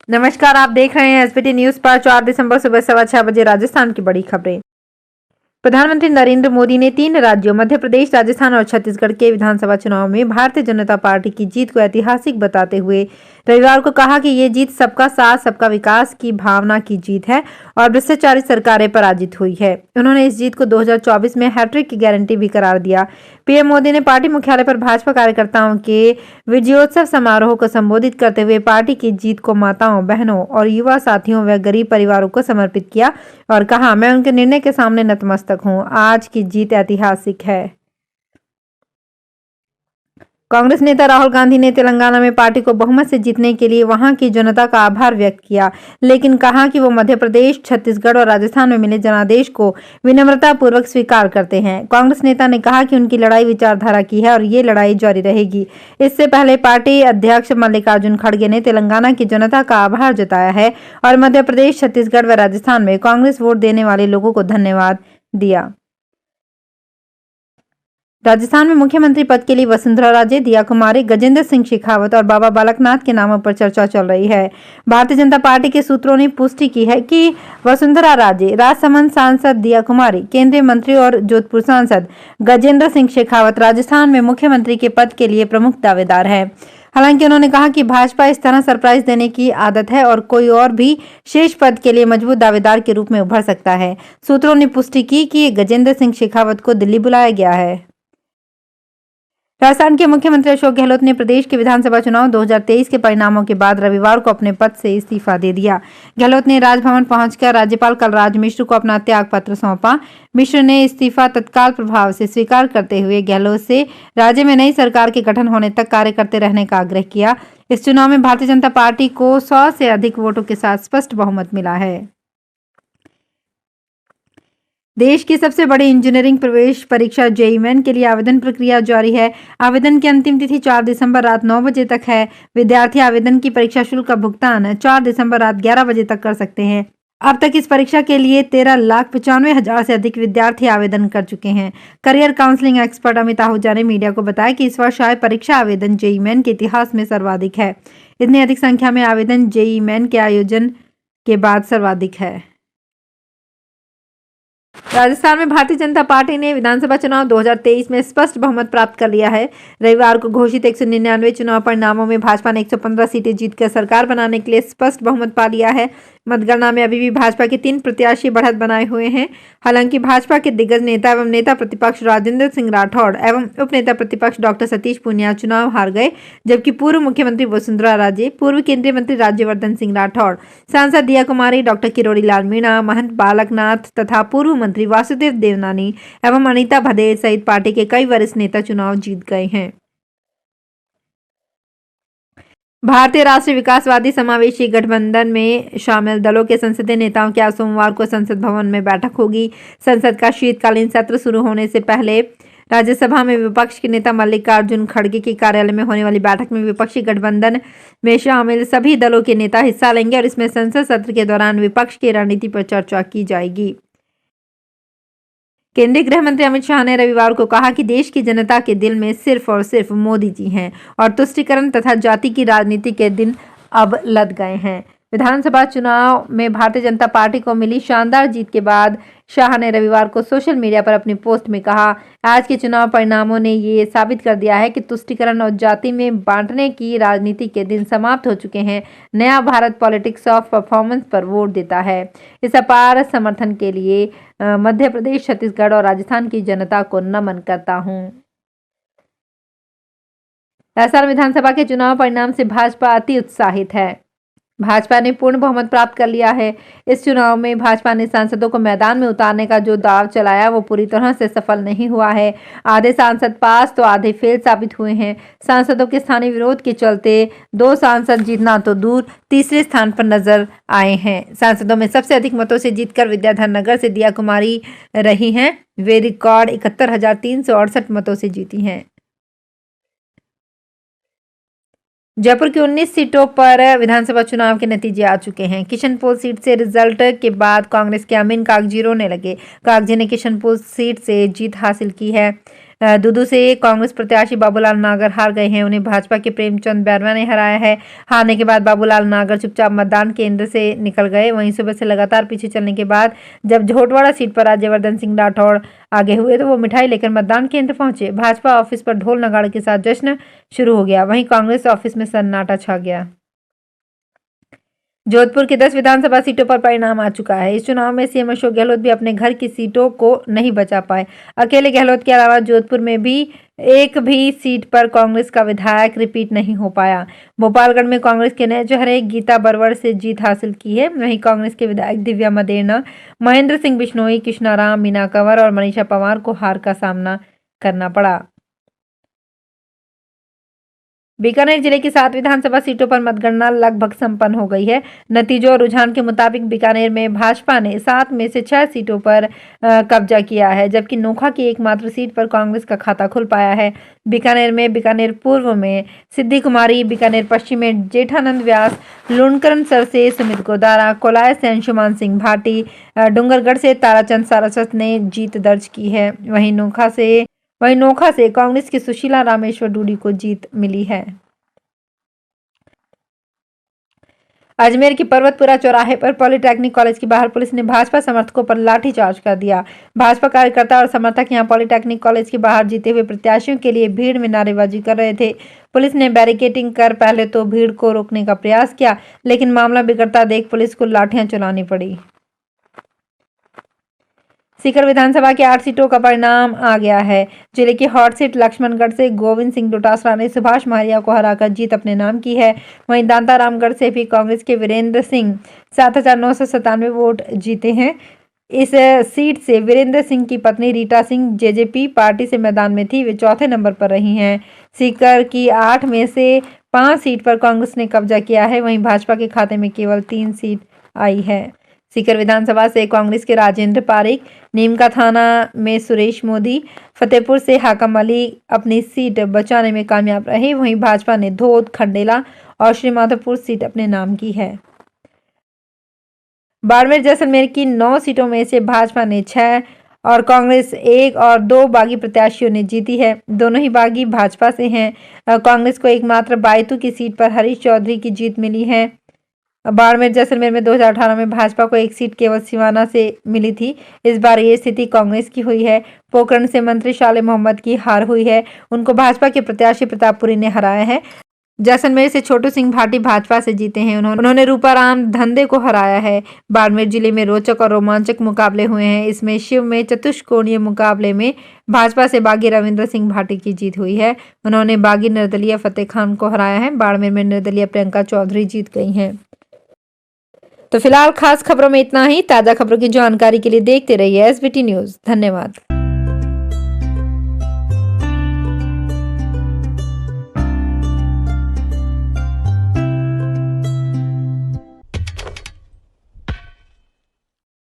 नमस्कार, आप देख रहे हैं एसबीटी न्यूज पर 4 दिसंबर सुबह 6:15 बजे राजस्थान की बड़ी खबरें। प्रधानमंत्री नरेंद्र मोदी ने 3 राज्यों मध्य प्रदेश, राजस्थान और छत्तीसगढ़ के विधानसभा चुनाव में भारतीय जनता पार्टी की जीत को ऐतिहासिक बताते हुए रविवार को कहा कि ये जीत सबका साथ सबका विकास की भावना की जीत है और भ्रष्टाचारी सरकारें पराजित हुई है। उन्होंने इस जीत को 2024 में हैट्रिक की गारंटी भी करार दिया। पीएम मोदी ने पार्टी मुख्यालय पर भाजपा कार्यकर्ताओं के विजयोत्सव समारोह को संबोधित करते हुए पार्टी की जीत को माताओं, बहनों और युवा साथियों व गरीब परिवारों को समर्पित किया और कहा, मैं उनके निर्णय के सामने नतमस्तक हूं। आज की जीत ऐतिहासिक है। कांग्रेस नेता राहुल गांधी ने तेलंगाना में पार्टी को बहुमत से जीतने के लिए वहां की जनता का आभार व्यक्त किया, लेकिन कहा कि वो मध्य प्रदेश, छत्तीसगढ़ और राजस्थान में मिले जनादेश को विनम्रता पूर्वक स्वीकार करते हैं। कांग्रेस नेता ने कहा कि उनकी लड़ाई विचारधारा की है और ये लड़ाई जारी रहेगी। इससे पहले पार्टी अध्यक्ष मल्लिकार्जुन खड़गे ने तेलंगाना की जनता का आभार जताया है और मध्य प्रदेश, छत्तीसगढ़ व राजस्थान में कांग्रेस वोट देने वाले लोगों को धन्यवाद दिया। राजस्थान में मुख्यमंत्री पद के लिए वसुंधरा राजे, दिया कुमारी, गजेंद्र सिंह शेखावत और बाबा बालकनाथ के नामों पर चर्चा चल रही है। भारतीय जनता पार्टी के सूत्रों ने पुष्टि की है कि वसुंधरा राजे, राजसमंद सांसद दिया कुमारी, केंद्रीय मंत्री और जोधपुर सांसद गजेंद्र सिंह शेखावत राजस्थान में मुख्यमंत्री के पद के लिए प्रमुख दावेदार है। हालांकि उन्होंने कहा कि भाजपा इस तरह सरप्राइज देने की आदत है और कोई और भी शेष पद के लिए मजबूत दावेदार के रूप में उभर सकता है। सूत्रों ने पुष्टि की कि गजेंद्र सिंह शेखावत को दिल्ली बुलाया गया है। राजस्थान के मुख्यमंत्री अशोक गहलोत ने प्रदेश के विधानसभा चुनाव 2023 के परिणामों के बाद रविवार को अपने पद से इस्तीफा दे दिया। गहलोत ने राजभवन पहुंचकर राज्यपाल कलराज मिश्र को अपना त्याग पत्र सौंपा। मिश्र ने इस्तीफा तत्काल प्रभाव से स्वीकार करते हुए गहलोत से राज्य में नई सरकार के गठन होने तक कार्य करते रहने का आग्रह किया। इस चुनाव में भारतीय जनता पार्टी को 100 से अधिक वोटों के साथ स्पष्ट बहुमत मिला है। देश की सबसे बड़ी इंजीनियरिंग प्रवेश परीक्षा जेईई मेन के लिए आवेदन प्रक्रिया जारी है। आवेदन की अंतिम तिथि 4 दिसंबर रात 9 बजे तक है। विद्यार्थी आवेदन की परीक्षा शुल्क का भुगतान 4 दिसंबर रात 11 बजे तक कर सकते हैं। अब तक इस परीक्षा के लिए 13,95,000 से अधिक विद्यार्थी आवेदन कर चुके हैं। Career counselling expert Amit Ahuja ने मीडिया को बताया कि इस वर्ष आए परीक्षा आवेदन जेईई मेन के इतिहास में सर्वाधिक है। इतनी अधिक संख्या में आवेदन जेईई मेन के आयोजन के बाद सर्वाधिक है। राजस्थान में भारतीय जनता पार्टी ने विधानसभा चुनाव 2023 में स्पष्ट बहुमत प्राप्त कर लिया है। रविवार को घोषित 199 चुनाव परिणामों में भाजपा ने 115 सीटें जीतकर सरकार बनाने के लिए स्पष्ट बहुमत पा लिया है। मतगणना में अभी भी भाजपा के 3 प्रत्याशी बढ़त बनाए हुए हैं। हालांकि भाजपा के दिग्गज नेता एवं नेता प्रतिपक्ष राजेंद्र सिंह राठौड़ एवं उप नेता प्रतिपक्ष डॉक्टर सतीश पूनिया चुनाव हार गए, जबकि पूर्व मुख्यमंत्री वसुंधरा राजे, पूर्व केंद्रीय मंत्री राज्यवर्धन सिंह राठौड़, सांसद दिया कुमारी, डॉक्टर किरोड़ी लाल मीणा, महंत बालकनाथ तथा पूर्व मंत्री वासुदेव देवनानी एवं अनीता भदेल सहित पार्टी के कई वरिष्ठ नेता चुनाव जीत गए हैं। भारतीय राष्ट्रीय विकासवादी समावेशी गठबंधन में शामिल दलों के संसदीय नेताओं की आज सोमवार को संसद भवन में बैठक होगी। संसद का शीतकालीन सत्र शुरू होने से पहले राज्यसभा में विपक्ष के नेता मल्लिकार्जुन खड़गे के कार्यालय में होने वाली बैठक में विपक्षी गठबंधन में शामिल सभी दलों के नेता हिस्सा लेंगे और इसमें संसद सत्र के दौरान विपक्ष की रणनीति पर चर्चा की जाएगी। केंद्रीय गृह मंत्री अमित शाह ने रविवार को कहा कि देश की जनता के दिल में सिर्फ और सिर्फ मोदी जी हैं और तुष्टीकरण तथा जाति की राजनीति के दिन अब लद गए हैं। विधानसभा चुनाव में भारतीय जनता पार्टी को मिली शानदार जीत के बाद शाह ने रविवार को सोशल मीडिया पर अपनी पोस्ट में कहा, आज के चुनाव परिणामों ने ये साबित कर दिया है कि तुष्टीकरण और जाति में बांटने की राजनीति के दिन समाप्त हो चुके हैं। नया भारत पॉलिटिक्स ऑफ परफॉर्मेंस पर वोट देता है। इस अपार समर्थन के लिए मध्य प्रदेश, छत्तीसगढ़ और राजस्थान की जनता को नमन करता हूं। राजस्थान विधानसभा के चुनाव परिणाम से भाजपा अति उत्साहित है। भाजपा ने पूर्ण बहुमत प्राप्त कर लिया है। इस चुनाव में भाजपा ने सांसदों को मैदान में उतारने का जो दांव चलाया वो पूरी तरह से सफल नहीं हुआ है। आधे सांसद पास तो आधे फेल साबित हुए हैं। सांसदों के स्थानीय विरोध के चलते 2 सांसद जीतना तो दूर तीसरे स्थान पर नजर आए हैं। सांसदों में सबसे अधिक मतों से जीतकर विद्याधर नगर से दिया कुमारी रही हैं। वे रिकॉर्ड 71,368 मतों से जीती हैं। जयपुर की 19 सीटों पर विधानसभा चुनाव के नतीजे आ चुके हैं। किशनपोल सीट से रिजल्ट के बाद कांग्रेस के अमीन कागजी रोने लगे। कागजी ने किशनपोल सीट से जीत हासिल की है। दूदू से कांग्रेस प्रत्याशी बाबूलाल नागर हार गए हैं। उन्हें भाजपा के प्रेमचंद बैरवा ने हराया है। हारने के बाद बाबूलाल नागर चुपचाप मतदान केंद्र से निकल गए। वहीं सुबह से लगातार पीछे चलने के बाद जब झोटवाड़ा सीट पर राज्यवर्धन सिंह राठौड़ आगे हुए तो वो मिठाई लेकर मतदान केंद्र पहुंचे। भाजपा ऑफिस पर ढोल नगाड़े के साथ जश्न शुरू हो गया। वहीं कांग्रेस ऑफिस में सन्नाटा छा गया। जोधपुर की 10 विधानसभा सीटों पर परिणाम आ चुका है। इस चुनाव में सीएम अशोक गहलोत भी अपने घर की सीटों को नहीं बचा पाए। अकेले गहलोत के अलावा जोधपुर में भी एक भी सीट पर कांग्रेस का विधायक रिपीट नहीं हो पाया। भोपालगढ़ में कांग्रेस के नए चेहरे गीता बरवड़ से जीत हासिल की है। वहीं कांग्रेस के विधायक दिव्या मदेरना, महेंद्र सिंह बिश्नोई, कृष्णाराम, मीना कंवर और मनीषा पवार को हार का सामना करना पड़ा। बीकानेर जिले की 7 विधानसभा सीटों पर मतगणना लगभग संपन्न हो गई है। नतीजों और रुझान के मुताबिक बीकानेर में भाजपा ने 7 में से 6 सीटों पर कब्जा किया है, जबकि नोखा की एकमात्र सीट पर कांग्रेस का खाता खुल पाया है। बीकानेर में बीकानेर पूर्व में सिद्धि कुमारी, बीकानेर पश्चिम में जेठानंद व्यास, लुणकरण सर से सुमित गोदारा, कोलाय से अंशुमान सिंह भाटी, डूंगरगढ़ से ताराचंद सारस्वत ने जीत दर्ज की है। वहीं नोखा से कांग्रेस की सुशीला रामेश्वर डूडी को जीत मिली है। अजमेर के पर्वतपुरा चौराहे पर पॉलिटेक्निक कॉलेज के बाहर पुलिस ने भाजपा समर्थकों पर लाठीचार्ज कर दिया। भाजपा कार्यकर्ता और समर्थक यहां पॉलिटेक्निक कॉलेज के बाहर जीते हुए प्रत्याशियों के लिए भीड़ में नारेबाजी कर रहे थे। पुलिस ने बैरिकेडिंग कर पहले तो भीड़ को रोकने का प्रयास किया, लेकिन मामला बिगड़ता देख पुलिस को लाठियां चलानी पड़ी। सीकर विधानसभा की 8 सीटों का परिणाम आ गया है। जिले की हॉट सीट लक्ष्मणगढ़ से गोविंद सिंह डोटासरा ने सुभाष मारिया को हराकर जीत अपने नाम की है। वहीं दांतारामगढ़ से भी कांग्रेस के वीरेंद्र सिंह 7,997 वोट जीते हैं। इस सीट से वीरेंद्र सिंह की पत्नी रीटा सिंह जेजेपी पार्टी से मैदान में थी, वे चौथे नंबर पर रही हैं। सीकर की 8 में से 5 सीट पर कांग्रेस ने कब्जा किया है। वहीं भाजपा के खाते में केवल 3 सीट आई है। सीकर विधानसभा से कांग्रेस के राजेंद्र पारिक, नीमका थाना में सुरेश मोदी, फतेहपुर से हाकम अली अपनी सीट बचाने में कामयाब रहे। वहीं भाजपा ने धोद, खंडेला और श्रीमाधोपुर सीट अपने नाम की है। बाड़मेर जैसलमेर की 9 सीटों में से भाजपा ने 6 और कांग्रेस 1 और 2 बागी प्रत्याशियों ने जीती है। दोनों ही बागी भाजपा से हैं। कांग्रेस को एकमात्र बायतू की सीट पर हरीश चौधरी की जीत मिली है। बाड़मेर जैसलमेर में 2018 में भाजपा को एक सीट केवल सिवाना से मिली थी। इस बार ये स्थिति कांग्रेस की हुई है। पोखरण से मंत्री शाले मोहम्मद की हार हुई है, उनको भाजपा के प्रत्याशी प्रतापपुरी ने हराया है। जैसलमेर से छोटू सिंह भाटी भाजपा से जीते हैं, उन्होंने रूपाराम धंधे को हराया है। बाड़मेर जिले में रोचक और रोमांचक मुकाबले हुए हैं। इसमें शिव में चतुष्कोणीय मुकाबले में भाजपा से बागी रविंद्र सिंह भाटी की जीत हुई है, उन्होंने बागी निर्दलीय फतेह खान को हराया है। बाड़मेर में निर्दलीय प्रियंका चौधरी जीत गई हैं। तो फिलहाल खास खबरों में इतना ही। ताजा खबरों की जानकारी के लिए देखते रहिए एसबीटी न्यूज। धन्यवाद।